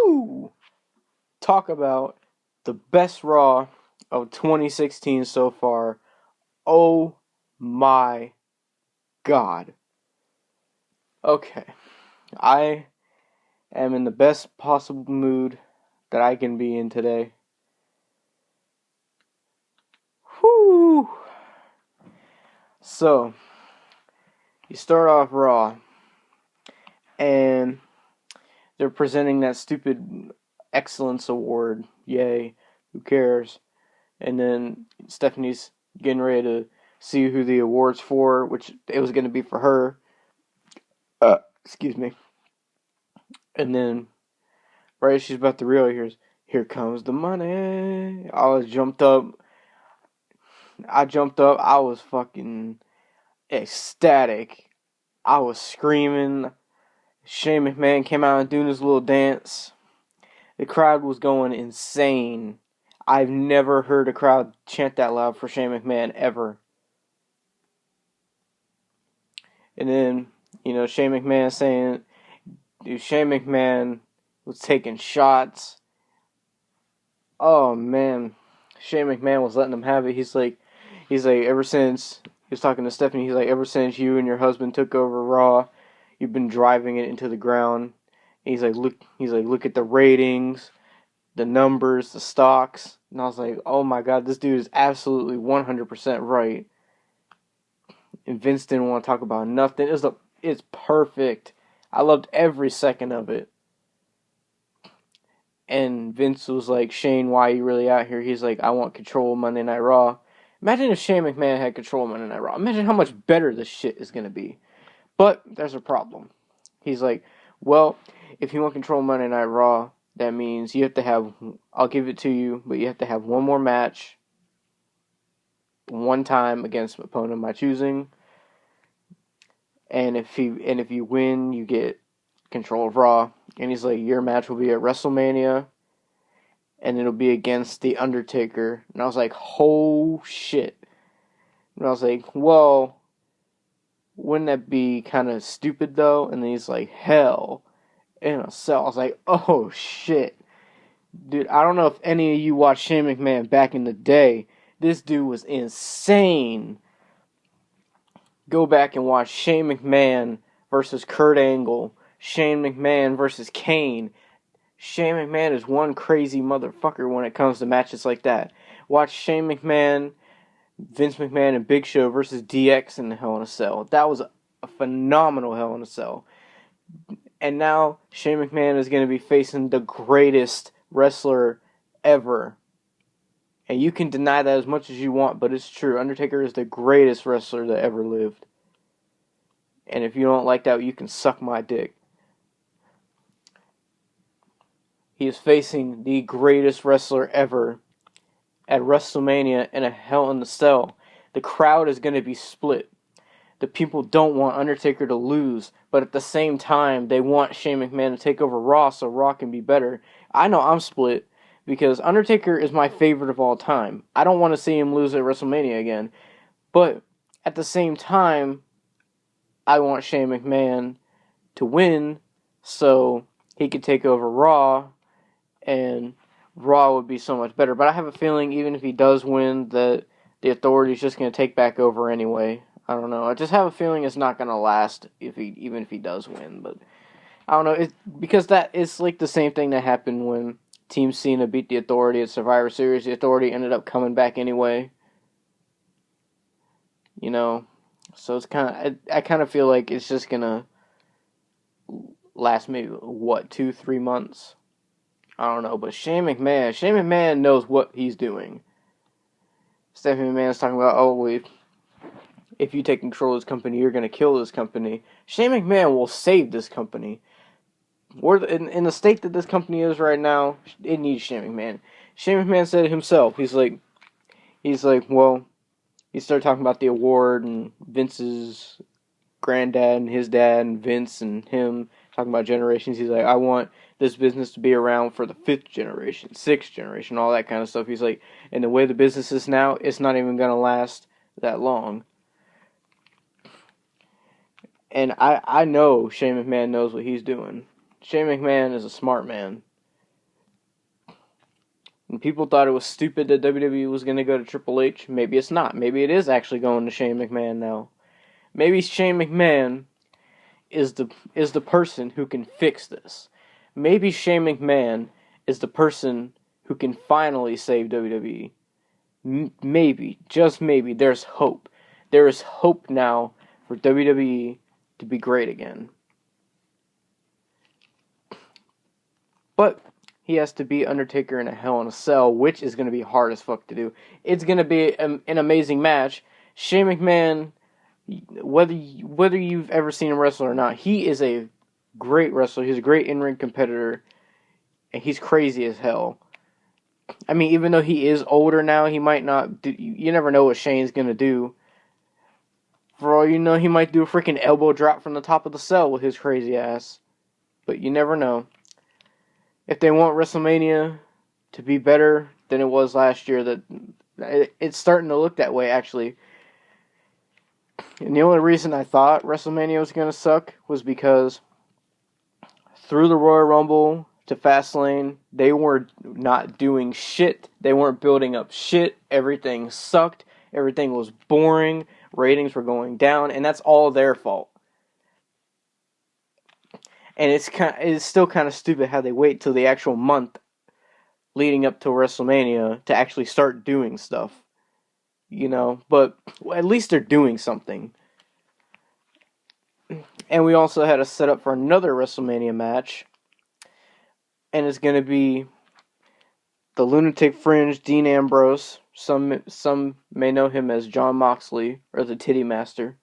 Woo! Talk about the best Raw of 2016 so far. Oh my god. Okay. I am in the best possible mood that I can be in today. Whoo! So, you start off Raw, and they're presenting that stupid Excellence Award. Yay, who cares? And then Stephanie's getting ready to see who the award's for, which it was going to be for her. Excuse me. And then, right as she's about to realize, here comes the money. I jumped up. I was fucking ecstatic. I was screaming. Shane McMahon came out and doing his little dance. The crowd was going insane. I've never heard a crowd chant that loud for Shane McMahon ever. And then, Shane McMahon saying, Shane McMahon was taking shots. Oh man, Shane McMahon was letting them have it. He's like, ever since he was talking to Stephanie, he's like, ever since you and your husband took over Raw, you've been driving it into the ground. And he's like, look at the ratings, the numbers, the stocks. And I was like, oh my god, this dude is absolutely 100% right. And Vince didn't want to talk about nothing. It's perfect. I loved every second of it. And Vince was like, Shane, why are you really out here? He's like, I want control of Monday Night Raw. Imagine if Shane McMahon had control of Monday Night Raw. Imagine how much better this shit is going to be. But there's a problem. He's like, well, if you want control of Monday Night Raw, that means you have to have, I'll give it to you, but you have to have one more match, one time against an opponent of my choosing. And if you win, you get control of Raw. And he's like, your match will be at WrestleMania, and it'll be against The Undertaker. And I was like, oh shit. And I was like, well, wouldn't that be kind of stupid though? And then he's like, hell in a cell. I was like, oh shit. Dude, I don't know if any of you watched Shane McMahon back in the day. This dude was insane. Go back and watch Shane McMahon versus Kurt Angle. Shane McMahon versus Kane. Shane McMahon is one crazy motherfucker when it comes to matches like that. Watch Shane McMahon, Vince McMahon, and Big Show versus DX in the Hell in a Cell. That was a phenomenal Hell in a Cell. And now Shane McMahon is going to be facing the greatest wrestler ever. And you can deny that as much as you want, but it's true. Undertaker is the greatest wrestler that ever lived. And if you don't like that, you can suck my dick. He is facing the greatest wrestler ever at WrestleMania in a Hell in a Cell. The crowd is going to be split. The people don't want Undertaker to lose, but at the same time, they want Shane McMahon to take over Raw so Raw can be better. I know I'm split because Undertaker is my favorite of all time. I don't want to see him lose at WrestleMania again. But at the same time, I want Shane McMahon to win so he could take over Raw and Raw would be so much better. But I have a feeling even if he does win, that the Authority's just going to take back over anyway. I don't know. I just have a feeling it's not going to last even if he does win. But I don't know. Because that is like the same thing that happened when Team Cena beat the Authority at Survivor Series. The Authority ended up coming back anyway. So it's I kind of feel like it's just going to last maybe, 2-3 months? I don't know, but Shane McMahon knows what he's doing. Stephanie McMahon's talking about, if you take control of this company, you're going to kill this company. Shane McMahon will save this company. In the state that this company is right now, it needs Shane McMahon. Shane McMahon said it himself. He's like, well, he started talking about the award and Vince's granddad and his dad and Vince and him talking about generations. He's like, I want this business to be around for the 5th generation, 6th generation, all that kind of stuff. He's like, and the way the business is now, it's not even going to last that long. And I know Shane McMahon knows what he's doing. Shane McMahon is a smart man. And people thought it was stupid that WWE was going to go to Triple H. Maybe it's not. Maybe it is actually going to Shane McMahon now. Maybe Shane McMahon is the person who can fix this. Maybe Shane McMahon is the person who can finally save WWE. Maybe, just maybe, there's hope. There is hope now for WWE to be great again. But he has to beat Undertaker in a Hell in a Cell, which is going to be hard as fuck to do. It's going to be an amazing match. Shane McMahon, whether you've ever seen him wrestle or not, he is a great wrestler. He's a great in-ring competitor, and he's crazy as hell. I mean, even though he is older now, he might not do, you never know what Shane's going to do. For all you know, he might do a freaking elbow drop from the top of the cell with his crazy ass. But you never know. If they want WrestleMania to be better than it was last year, that it's starting to look that way, actually. And the only reason I thought WrestleMania was going to suck was because through the Royal Rumble to Fastlane, they were not doing shit. They weren't building up shit. Everything sucked. Everything was boring. Ratings were going down, and that's all their fault. And it's still kind of stupid how they wait till the actual month leading up to WrestleMania to actually start doing stuff. You know, but at least they're doing something. And we also had a setup for another WrestleMania match. And it's going to be the Lunatic Fringe, Dean Ambrose. Some may know him as Jon Moxley, or the Titty Master.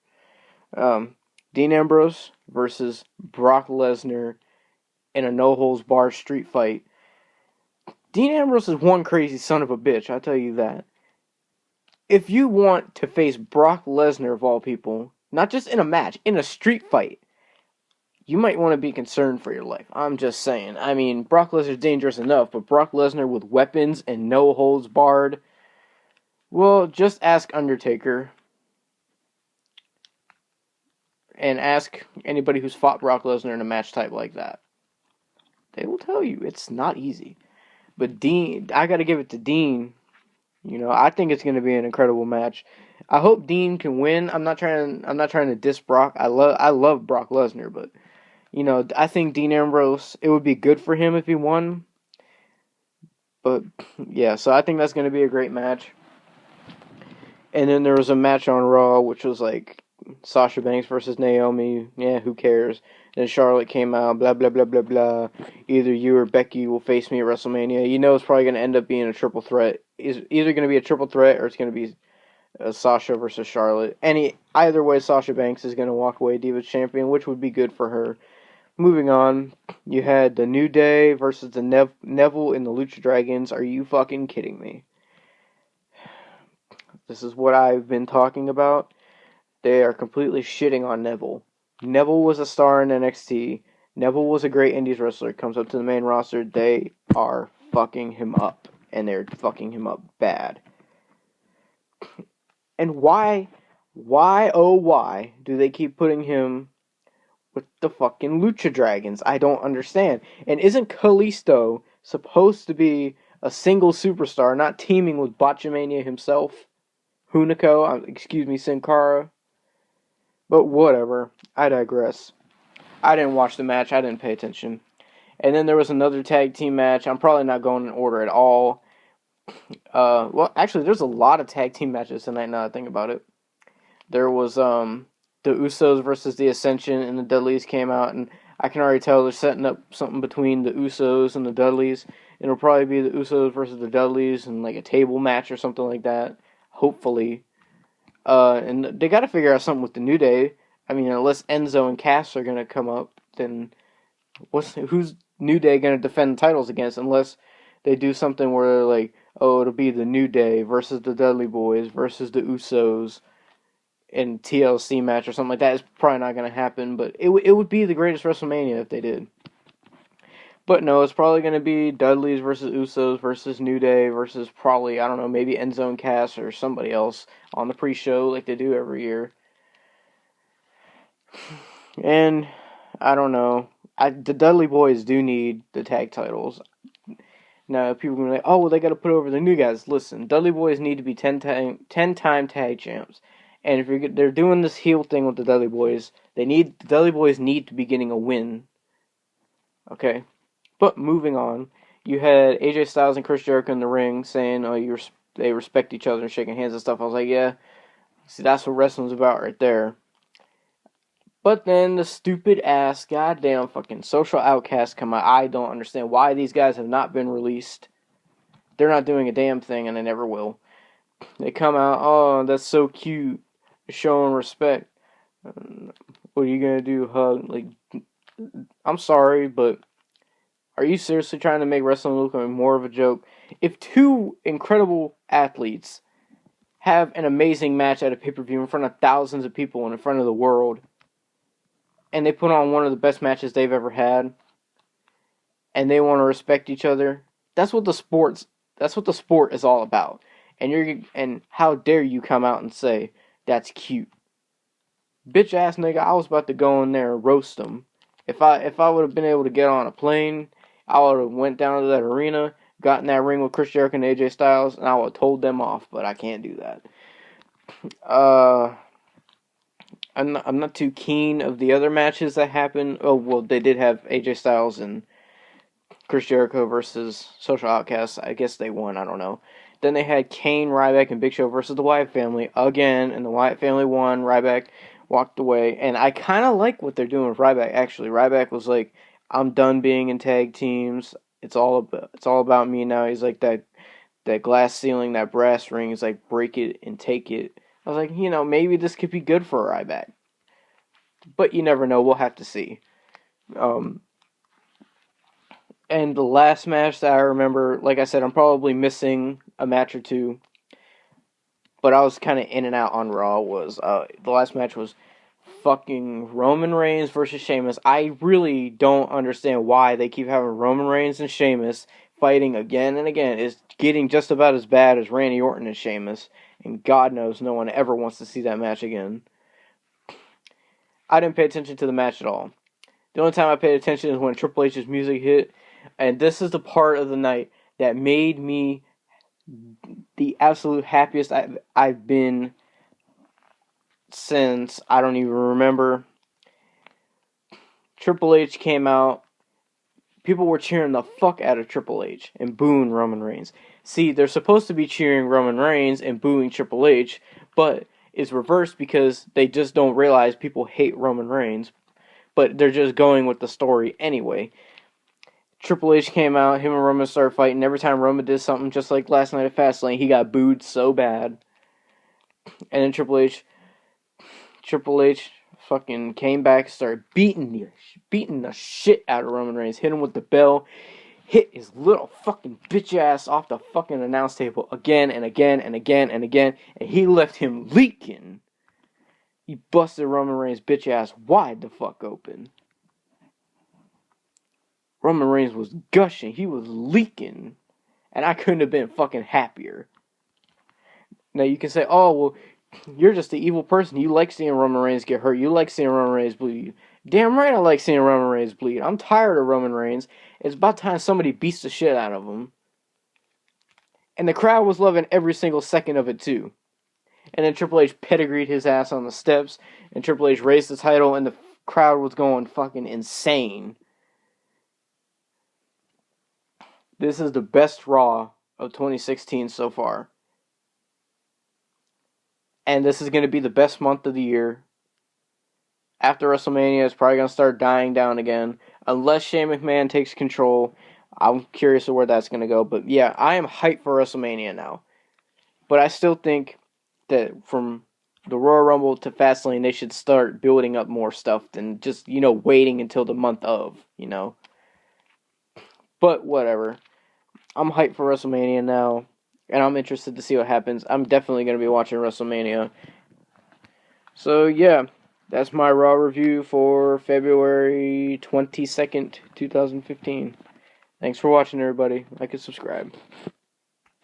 Dean Ambrose versus Brock Lesnar in a no-holds-barred street fight. Dean Ambrose is one crazy son of a bitch, I'll tell you that. If you want to face Brock Lesnar, of all people, not just in a match, in a street fight, you might want to be concerned for your life. I'm just saying. I mean, Brock Lesnar's dangerous enough, but Brock Lesnar with weapons and no holds barred, well, just ask Undertaker. And ask anybody who's fought Brock Lesnar in a match type like that. They will tell you it's not easy. But Dean, I gotta give it to Dean. You know, I think it's gonna be an incredible match. I hope Dean can win. I'm not trying to diss Brock. I love Brock Lesnar, but you know, I think Dean Ambrose, it would be good for him if he won. But yeah, so I think that's gonna be a great match. And then there was a match on Raw, which was like Sasha Banks versus Naomi. Yeah, who cares? Then Charlotte came out, blah, blah, blah, blah, blah. Either you or Becky will face me at WrestleMania. You know it's probably going to end up being a triple threat. It's either going to be a triple threat or it's going to be Sasha versus Charlotte. Either way, Sasha Banks is going to walk away Divas Champion, which would be good for her. Moving on, you had the New Day versus the Neville and the Lucha Dragons. Are you fucking kidding me? This is what I've been talking about. They are completely shitting on Neville. Neville was a star in NXT. Neville was a great Indies wrestler. Comes up to the main roster. They are fucking him up. And they're fucking him up bad. And why do they keep putting him with the fucking Lucha Dragons? I don't understand. And isn't Kalisto supposed to be a single superstar, not teaming with Botchamania himself? Hunico, Sin Cara? But whatever, I digress. I didn't watch the match, I didn't pay attention. And then there was another tag team match. I'm probably not going in order at all. Well, actually, there's a lot of tag team matches tonight now that I think about it. There was the Usos versus the Ascension, and the Dudleys came out, and I can already tell they're setting up something between the Usos and the Dudleys. It'll probably be the Usos versus the Dudleys in like a table match or something like that. Hopefully. And they got to figure out something with the New Day. I mean, unless Enzo and Cass are going to come up, then who's New Day going to defend the titles against? Unless they do something where they're like, oh, it'll be the New Day versus the Dudley Boys versus the Usos in TLC match or something like that. It's probably not going to happen, but it would be the greatest WrestleMania if they did. But no, it's probably going to be Dudleys versus Usos versus New Day versus probably, I don't know, maybe Enzo and Cass or somebody else on the pre-show like they do every year. And, I don't know. The Dudley Boys do need the tag titles. Now, people are going to be like, oh, well, they got to put over the new guys. Listen, Dudley Boys need to be 10-time tag champs. And if they're doing this heel thing with the Dudley Boys, the Dudley Boys need to be getting a win. Okay? But moving on, you had AJ Styles and Chris Jericho in the ring saying, oh, they respect each other and shaking hands and stuff. I was like, yeah, see, that's what wrestling's about right there. But then the stupid ass, goddamn fucking Social Outcasts come out. I don't understand why these guys have not been released. They're not doing a damn thing, and they never will. They come out, oh, that's so cute, showing respect. What are you gonna do? Hug? Like, I'm sorry, but are you seriously trying to make wrestling look like more of a joke? If two incredible athletes have an amazing match at a pay-per-view in front of thousands of people and in front of the world, and they put on one of the best matches they've ever had, and they want to respect each other, that's what the sport is all about. And how dare you come out and say that's cute? Bitch ass nigga, I was about to go in there and roast them. If I would have been able to get on a plane, I would have went down to that arena, got in that ring with Chris Jericho and AJ Styles, and I would have told them off, but I can't do that. I'm not too keen of the other matches that happened. Oh, well, they did have AJ Styles and Chris Jericho versus Social Outcasts. I guess they won, I don't know. Then they had Kane, Ryback, and Big Show versus the Wyatt family again, and the Wyatt family won. Ryback walked away, and I kind of like what they're doing with Ryback, actually. Ryback was like, I'm done being in tag teams. It's all about me now. He's like that glass ceiling, that brass ring. He's like, break it and take it. I was like, maybe this could be good for Ryback. But you never know. We'll have to see. And the last match that I remember, like I said, I'm probably missing a match or two. But I was kind of in and out on Raw. The last match was fucking Roman Reigns versus Sheamus. I really don't understand why they keep having Roman Reigns and Sheamus fighting again and again. It's getting just about as bad as Randy Orton and Sheamus. And God knows no one ever wants to see that match again. I didn't pay attention to the match at all. The only time I paid attention is when Triple H's music hit. And this is the part of the night that made me the absolute happiest I've been since, I don't even remember. Triple H came out. People were cheering the fuck out of Triple H and booing Roman Reigns. See, they're supposed to be cheering Roman Reigns and booing Triple H, but it's reversed because they just don't realize people hate Roman Reigns, but they're just going with the story anyway. Triple H came out, him and Roman started fighting. Every time Roman did something, just like last night at Fastlane, he got booed so bad. And then Triple H fucking came back, started beating the shit out of Roman Reigns, hit him with the bell, hit his little fucking bitch ass off the fucking announce table again and again and again and again, and he left him leaking. He busted Roman Reigns' bitch ass wide the fuck open. Roman Reigns was gushing, he was leaking, and I couldn't have been fucking happier. Now you can say, oh, well, you're just an evil person. You like seeing Roman Reigns get hurt. You like seeing Roman Reigns bleed. Damn right I like seeing Roman Reigns bleed. I'm tired of Roman Reigns. It's about time somebody beats the shit out of him. And the crowd was loving every single second of it too. And then Triple H pedigreed his ass on the steps. And Triple H raised the title and the crowd was going fucking insane. This is the best Raw of 2016 so far. And this is going to be the best month of the year. After WrestleMania, it's probably going to start dying down again. Unless Shane McMahon takes control. I'm curious of where that's going to go. But yeah, I am hyped for WrestleMania now. But I still think that from the Royal Rumble to Fastlane, they should start building up more stuff than just, waiting until the month of, But whatever. I'm hyped for WrestleMania now. And I'm interested to see what happens. I'm definitely going to be watching WrestleMania. So, yeah. That's my Raw review for February 22nd, 2015. Thanks for watching, everybody. Like and subscribe.